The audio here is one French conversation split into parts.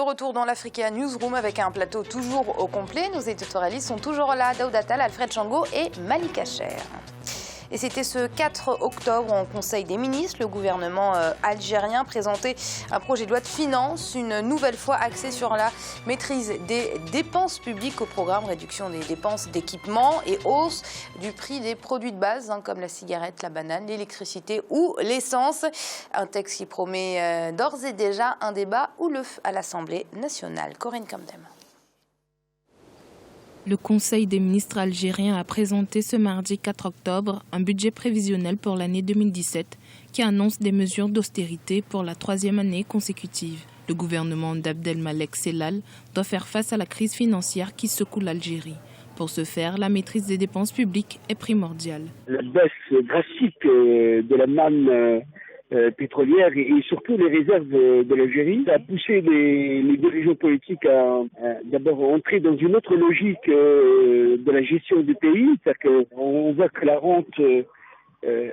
De retour dans l'Africa Newsroom avec un plateau toujours au complet. Nos éditorialistes sont toujours là, Daoud Attal, Alfred Chango et Malika Cher. Et c'était ce 4 octobre en Conseil des ministres. Le gouvernement algérien présentait un projet de loi de finances, une nouvelle fois axé sur la maîtrise des dépenses publiques au programme réduction des dépenses d'équipement et hausse du prix des produits de base, comme la cigarette, la banane, l'électricité ou l'essence. Un texte qui promet d'ores et déjà un débat houleux à l'Assemblée nationale. Corinne Kamdem. Le Conseil des ministres algérien a présenté ce mardi 4 octobre un budget prévisionnel pour l'année 2017 qui annonce des mesures d'austérité pour la 3e année consécutive. Le gouvernement d'Abdelmalek Sellal doit faire face à la crise financière qui secoue l'Algérie. Pour ce faire, la maîtrise des dépenses publiques est primordiale. La baisse drastique de la manne pétrolière et surtout les réserves de l'Algérie, ça a poussé les dirigeants politiques à d'abord entrer dans une autre logique de la gestion du pays. C'est-à-dire qu'on voit que la rente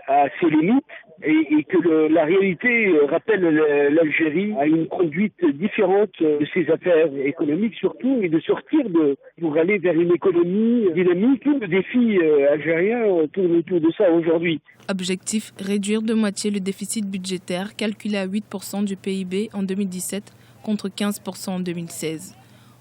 a ses limites et que la réalité rappelle l'Algérie à une conduite différente de ses affaires économiques surtout et de sortir pour aller vers une économie dynamique. Tout le défi algérien tourne autour de ça aujourd'hui. Objectif, réduire de moitié le déficit budgétaire calculé à 8% du PIB en 2017 contre 15% en 2016.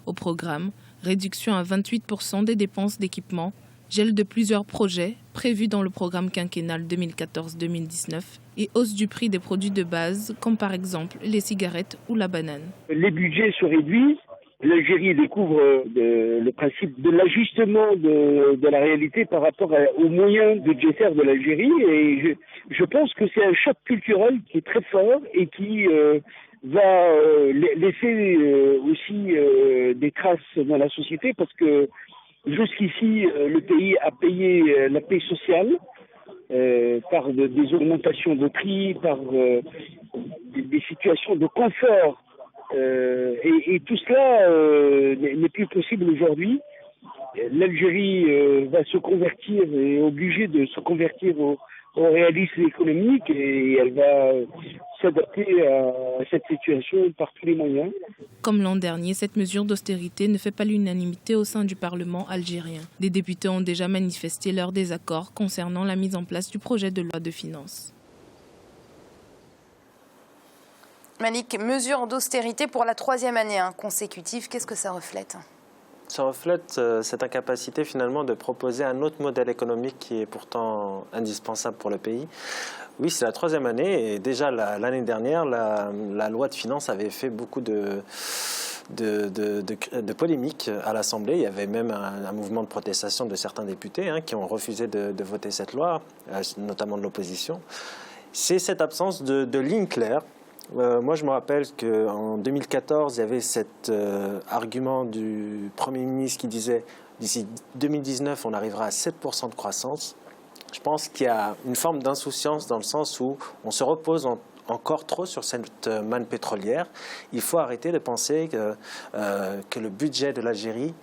Au programme, réduction à 28% des dépenses d'équipement, gel de plusieurs projets prévus dans le programme quinquennal 2014-2019 et hausse du prix des produits de base comme par exemple les cigarettes ou la banane. Les budgets se réduisent. L'Algérie découvre le principe de l'ajustement de la réalité par rapport aux moyens budgétaires de l'Algérie et je pense que c'est un choc culturel qui est très fort et qui va laisser aussi des traces dans la société parce que jusqu'ici le pays a payé la paix sociale par des augmentations de prix, par des situations de confort. Et tout cela n'est plus possible aujourd'hui. L'Algérie va se convertir, est obligée de se convertir au réalisme économique et elle va s'adapter à cette situation par tous les moyens. Comme l'an dernier, cette mesure d'austérité ne fait pas l'unanimité au sein du Parlement algérien. Des députés ont déjà manifesté leur désaccord concernant la mise en place du projet de loi de finances. Malik, mesure d'austérité pour la 3e année consécutive, qu'est-ce que ça reflète ? Ça reflète cette incapacité finalement de proposer un autre modèle économique qui est pourtant indispensable pour le pays. Oui, c'est la 3e année et déjà l'année dernière, la loi de finances avait fait beaucoup de polémiques à l'Assemblée. Il y avait même un mouvement de protestation de certains députés qui ont refusé de voter cette loi, notamment de l'opposition. C'est cette absence de ligne claire. Moi, je me rappelle qu'en 2014, il y avait cet argument du Premier ministre qui disait d'ici 2019, on arrivera à 7% de croissance. Je pense qu'il y a une forme d'insouciance dans le sens où on se repose encore trop sur cette manne pétrolière. Il faut arrêter de penser que le budget de l'Algérie,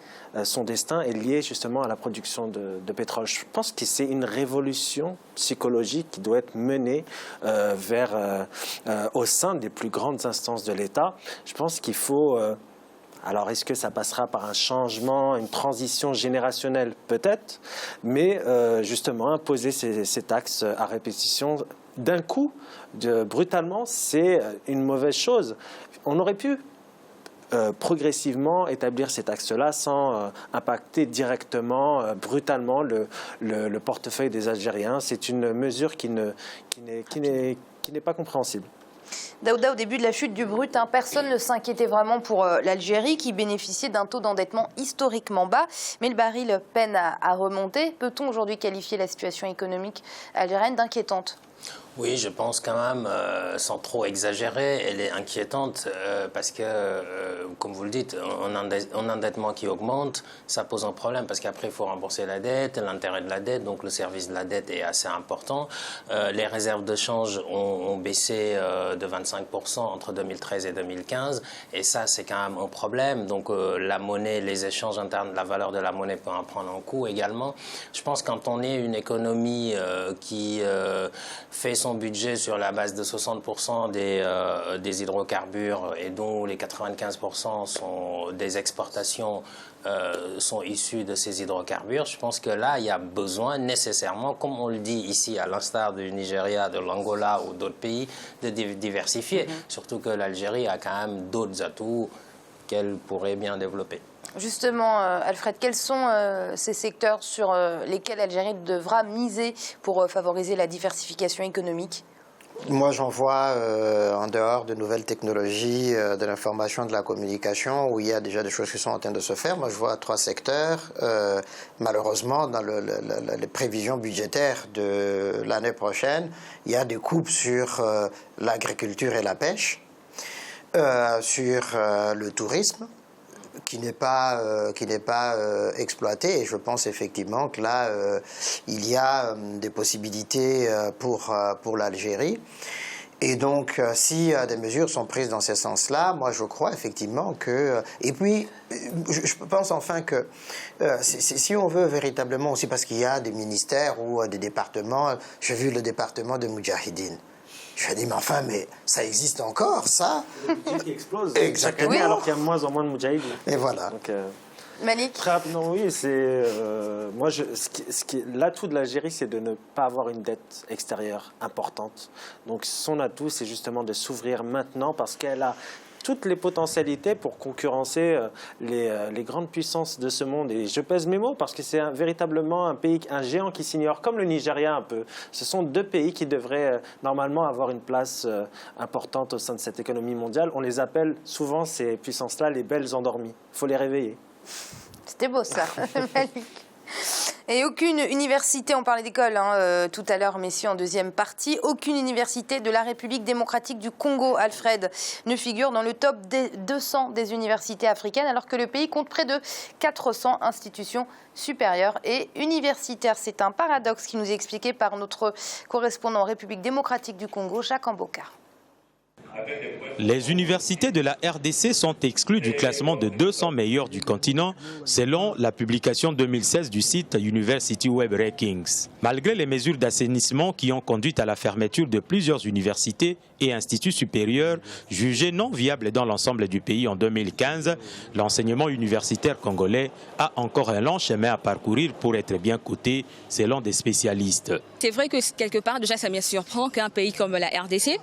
son destin est lié justement à la production de pétrole. Je pense que c'est une révolution psychologique qui doit être menée au sein des plus grandes instances de l'État. Je pense qu'il faut... Alors, est-ce que ça passera par un changement, une transition générationnelle? Peut-être, mais justement, imposer ces taxes à répétition d'un coup, brutalement, c'est une mauvaise chose. On aurait pu progressivement établir ces taxes-là sans impacter directement, brutalement, le portefeuille des Algériens. C'est une mesure qui n'est pas compréhensible. Daouda, au début de la chute du brut, personne ne s'inquiétait vraiment pour l'Algérie qui bénéficiait d'un taux d'endettement historiquement bas, mais le baril peine à remonter. Peut-on aujourd'hui qualifier la situation économique algérienne d'inquiétante ? Oui, je pense quand même, sans trop exagérer, elle est inquiétante parce que, comme vous le dites, un endettement qui augmente, ça pose un problème parce qu'après, il faut rembourser la dette, l'intérêt de la dette, donc le service de la dette est assez important. Les réserves de change ont baissé de 25%, 25% entre 2013 et 2015. Et ça, c'est quand même un problème. Donc la monnaie, les échanges internes, la valeur de la monnaie peut en prendre un coup également. Je pense que quand on est une économie qui fait son budget sur la base de 60% des hydrocarbures et dont les 95% sont des exportations sont issus de ces hydrocarbures, je pense que là, il y a besoin nécessairement, comme on le dit ici, à l'instar du Nigeria, de l'Angola ou d'autres pays, de diversifier. Surtout que l'Algérie a quand même d'autres atouts qu'elle pourrait bien développer. Justement, Alfred, quels sont ces secteurs sur lesquels l'Algérie devra miser pour favoriser la diversification économique ? Moi, j'en vois en dehors de nouvelles technologies, de l'information, de la communication, où il y a déjà des choses qui sont en train de se faire. Moi, je vois 3 secteurs. Malheureusement, dans les prévisions budgétaires de l'année prochaine, il y a des coupes sur l'agriculture et la pêche, sur le tourisme, qui n'est pas exploité, et je pense effectivement que là il y a des possibilités pour l'Algérie. Et donc si des mesures sont prises dans ce sens-là, moi je crois effectivement que... Et puis je pense enfin que si on veut véritablement aussi, parce qu'il y a des ministères ou des départements, j'ai vu le département de Moudjahidine. Je me dis, mais enfin, mais ça existe encore, ça? Le budget qui explose Exactement. chaque année, alors qu'il y a de moins en moins de Moudjahidines. Et voilà. Donc, Malik? très rapidement, oui, c'est... moi, l'atout de l'Algérie, c'est de ne pas avoir une dette extérieure importante. Donc, son atout, c'est justement de s'ouvrir maintenant, parce qu'elle a toutes les potentialités pour concurrencer les grandes puissances de ce monde. Et je pèse mes mots parce que c'est véritablement un géant qui s'ignore, comme le Nigeria un peu. Ce sont 2 pays qui devraient normalement avoir une place importante au sein de cette économie mondiale. On les appelle souvent, ces puissances-là, les belles endormies. Il faut les réveiller. C'était beau ça, Malik. Et aucune université, on parlait d'école tout à l'heure, messieurs, en deuxième partie, aucune université de la République démocratique du Congo, Alfred, ne figure dans le top des 200 des universités africaines, alors que le pays compte près de 400 institutions supérieures et universitaires. C'est un paradoxe qui nous est expliqué par notre correspondant en République démocratique du Congo, Jacques Amboka. Les universités de la RDC sont exclues du classement de 200 meilleures du continent, selon la publication 2016 du site University Web Rankings. Malgré les mesures d'assainissement qui ont conduit à la fermeture de plusieurs universités et instituts supérieurs jugés non viables dans l'ensemble du pays en 2015, l'enseignement universitaire congolais a encore un long chemin à parcourir pour être bien coté, selon des spécialistes. C'est vrai que quelque part, déjà, ça me surprend qu'un pays comme la RDC,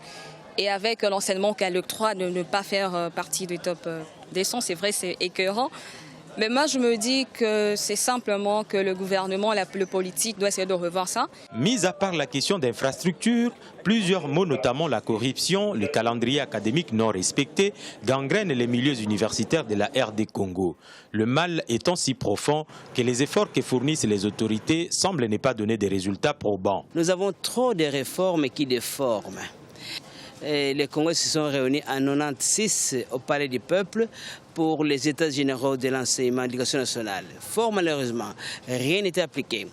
et avec l'enseignement qu'elle octroie de ne pas faire partie du top des 100, c'est vrai, c'est écœurant. Mais moi, je me dis que c'est simplement que le gouvernement, le politique, doit essayer de revoir ça. Mis à part la question d'infrastructure, plusieurs mots, notamment la corruption, le calendrier académique non respecté, gangrènent les milieux universitaires de la RD Congo. Le mal étant si profond que les efforts que fournissent les autorités semblent ne pas donner des résultats probants. Nous avons trop de réformes qui déforment. Et les Congolais se sont réunis en 1996 au Palais du Peuple pour les États généraux de l'enseignement et de l'éducation nationale. Fort malheureusement, rien n'était appliqué.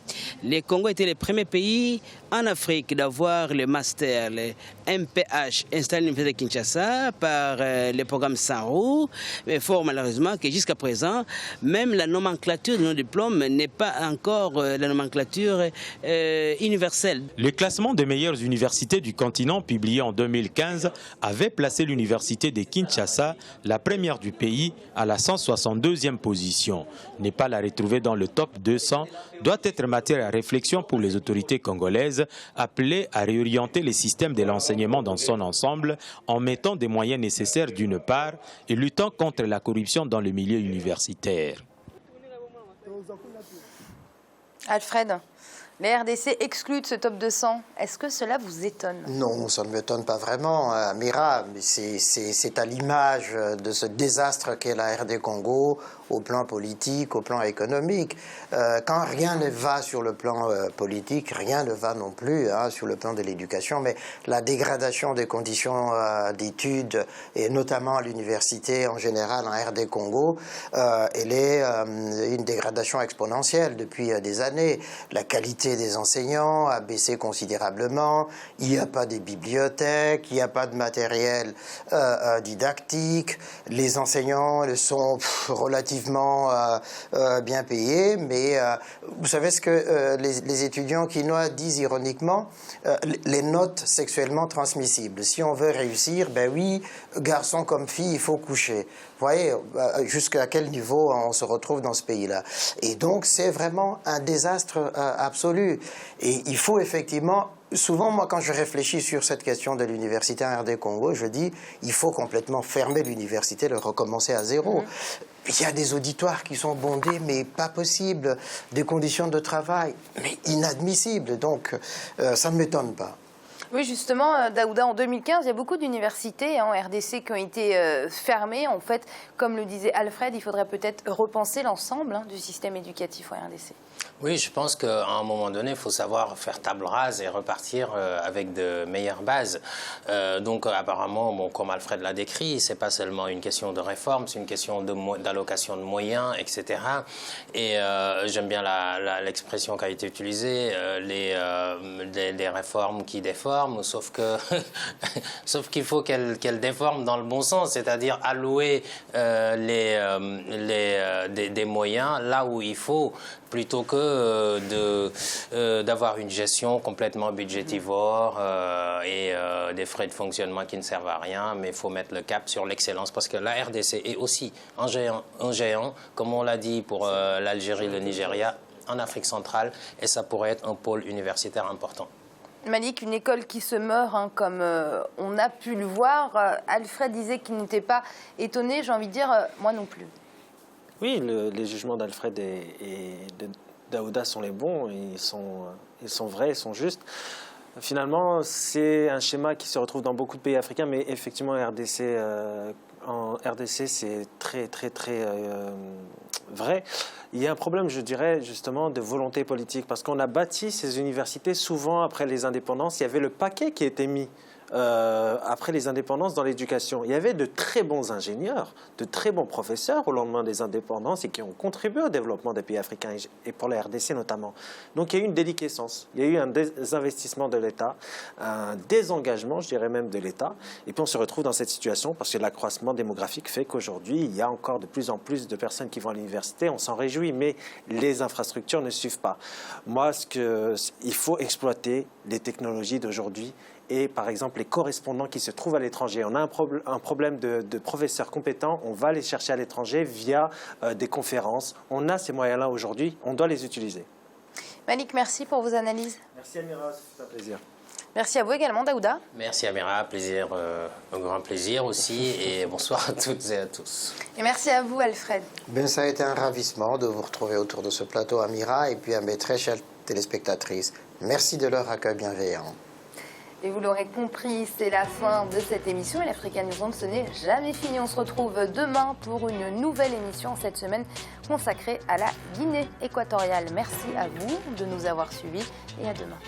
Les Congos étaient les premiers pays en Afrique d'avoir le master, le MPH, installé à l'Université de Kinshasa par le programme Sanrou. Mais fort malheureusement que jusqu'à présent, même la nomenclature de nos diplômes n'est pas encore la nomenclature universelle. Le classement des meilleures universités du continent, publié en 2015, avait placé l'université de Kinshasa, la première du pays, à la 162e position. Ne pas la retrouver dans le top 200 doit être matière à réflexion pour les autorités congolaises, appelées à réorienter les systèmes de l'enseignement dans son ensemble en mettant des moyens nécessaires d'une part et luttant contre la corruption dans le milieu universitaire. Alfred, les RDC excluent de ce top 200. Est-ce que cela vous étonne? Non, ça ne m'étonne pas vraiment, Mira. C'est à l'image de ce désastre qu'est la RD Congo au plan politique, au plan économique. Quand rien ne va sur le plan politique, rien ne va non plus sur le plan de l'éducation, mais la dégradation des conditions d'études, et notamment à l'université en général en RD Congo, elle est une dégradation exponentielle depuis des années. La qualité qualité des enseignants a baissé considérablement, il n'y a pas de bibliothèques, il n'y a pas de matériel didactique, les enseignants sont relativement bien payés, mais vous savez ce que les étudiants quinois disent ironiquement, les notes sexuellement transmissibles. Si on veut réussir, ben oui, garçon comme fille, il faut coucher. Vous voyez jusqu'à quel niveau on se retrouve dans ce pays-là. Et donc, c'est vraiment un désastre absolu. Et il faut effectivement... Souvent, moi, quand je réfléchis sur cette question de l'université en RD Congo, je dis il faut complètement fermer l'université, le recommencer à zéro. Il y a des auditoires qui sont bondés, mais pas possible. Des conditions de travail, mais inadmissibles. Donc, ça ne m'étonne pas. Oui, justement, Daouda, en 2015, il y a beaucoup d'universités en RDC qui ont été fermées. En fait, comme le disait Alfred, il faudrait peut-être repenser l'ensemble du système éducatif en RDC. Oui, je pense qu'à un moment donné, il faut savoir faire table rase et repartir avec de meilleures bases. Donc apparemment, bon, comme Alfred l'a décrit, c'est pas seulement une question de réforme, c'est une question d'allocation de moyens, etc. Et j'aime bien l'expression qui a été utilisée, les réformes qui déforment, sauf qu'il faut qu'elles déforment dans le bon sens, c'est-à-dire allouer des moyens là où il faut, plutôt que d'avoir une gestion complètement budgétivore et des frais de fonctionnement qui ne servent à rien, mais il faut mettre le cap sur l'excellence, parce que la RDC est aussi un géant, comme on l'a dit pour l'Algérie, le Nigeria, en Afrique centrale, et ça pourrait être un pôle universitaire important. Malik, une école qui se meurt, comme on a pu le voir. Alfred disait qu'il n'était pas étonné, j'ai envie de dire, moi non plus. Oui, les jugements d'Alfred et de Daouda sont les bons, ils sont vrais, ils sont justes. Finalement, c'est un schéma qui se retrouve dans beaucoup de pays africains, mais effectivement, en RDC, c'est très vrai. Il y a un problème, je dirais, justement, de volonté politique, parce qu'on a bâti ces universités souvent après les indépendances. Il y avait le paquet qui était mis après les indépendances dans l'éducation. Il y avait de très bons ingénieurs, de très bons professeurs au lendemain des indépendances et qui ont contribué au développement des pays africains et pour la RDC notamment. Donc il y a eu une déliquescence, il y a eu un désinvestissement de l'État, un désengagement, je dirais même, de l'État. Et puis on se retrouve dans cette situation parce que l'accroissement démographique fait qu'aujourd'hui, il y a encore de plus en plus de personnes qui vont à l'université. On s'en réjouit, mais les infrastructures ne suivent pas. Moi, il faut exploiter les technologies d'aujourd'hui et par exemple les correspondants qui se trouvent à l'étranger. On a un problème de professeurs compétents, on va les chercher à l'étranger via des conférences. On a ces moyens-là aujourd'hui, on doit les utiliser. Malik, merci pour vos analyses. Merci Amira, c'est un plaisir. Merci à vous également, Daouda. Merci Amira, plaisir, un grand plaisir aussi, et bonsoir à toutes et à tous. Et merci à vous, Alfred. Ça a été un ravissement de vous retrouver autour de ce plateau, Amira, et puis à mes très chères téléspectatrices. Merci de leur accueil bienveillant. Et vous l'aurez compris, c'est la fin de cette émission. Et l'Africa Newsroom, ce n'est jamais fini. On se retrouve demain pour une nouvelle émission cette semaine consacrée à la Guinée équatoriale. Merci à vous de nous avoir suivis et à demain.